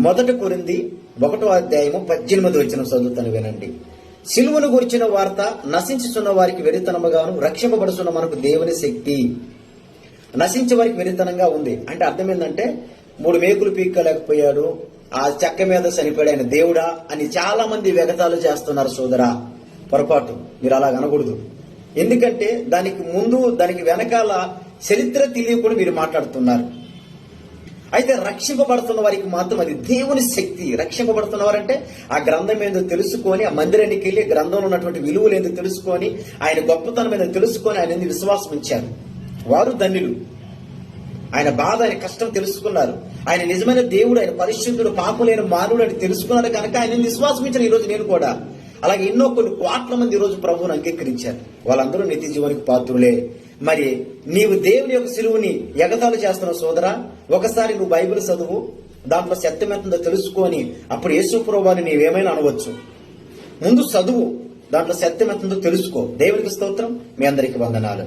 మొదటి కొరింథీ 1:18 చదువుతాను వినండి. సిలువను గురించిన వార్త నశించుచున్న వారికి వెరితనముగాను, రక్షింపబడుచున్న మనకు దేవుని శక్తి. నశించే వారికి వెరితనంగా ఉంది అంటే అర్థం ఏంటంటే 3 మేకులు పీక్కలేకపోయాడు, ఆ చెక్క మీద చనిపోయాడు, ఆయన దేవుడా అని చాలా మంది వెగతాలు చేస్తున్నారు. సోదరా, పొరపాటు, మీరు అలా అనకూడదు. ఎందుకంటే దానికి ముందు దానికి వెనకాల చరిత్ర తెలియకుండా మీరు మాట్లాడుతున్నారు. అయితే రక్షింపబడుతున్న వారికి మాత్రం అది దేవుని శక్తి. రక్షింపబడుతున్నవారంటే ఆ గ్రంథం ఏందో తెలుసుకొని, ఆ మందిరానికి వెళ్ళి గ్రంథంలో ఉన్నటువంటి విలువలు ఏందో తెలుసుకొని, ఆయన గొప్పతనం మీద తెలుసుకొని ఆయన ఎందుకు విశ్వాసం ఉంచారు. వారు ధన్యులు. ఆయన బాధ, ఆయన కష్టం తెలుసుకున్నారు. ఆయన నిజమైన దేవుడు, ఆయన పరిశుద్ధుడు, పాపలేని మానవుడు అని తెలుసుకున్నారు కనుక ఆయన విశ్వాసం ఇచ్చాను. ఈరోజు నేను కూడా అలాగే ఎన్నో కొన్ని కోట్ల మంది ఈరోజు ప్రభువుని అంగీకరించారు. వాళ్ళందరూ నిత్య జీవానికి పాత్రులే. మరి నీవు దేవుని యొక్క సిలువుని ఎగతాళి చేస్తున్నావు సోదరా. ఒకసారి నువ్వు బైబిల్ చదువు, దాంట్లో సత్యం ఎంతుందో తెలుసుకొని అప్పుడు యేసు ప్రభువుని నీవేమైనా అనవచ్చు. ముందు చదువు, దాంట్లో సత్యం ఎంతుందో తెలుసుకో. దేవునికి స్తోత్రం. మీ అందరికీ వందనాలు.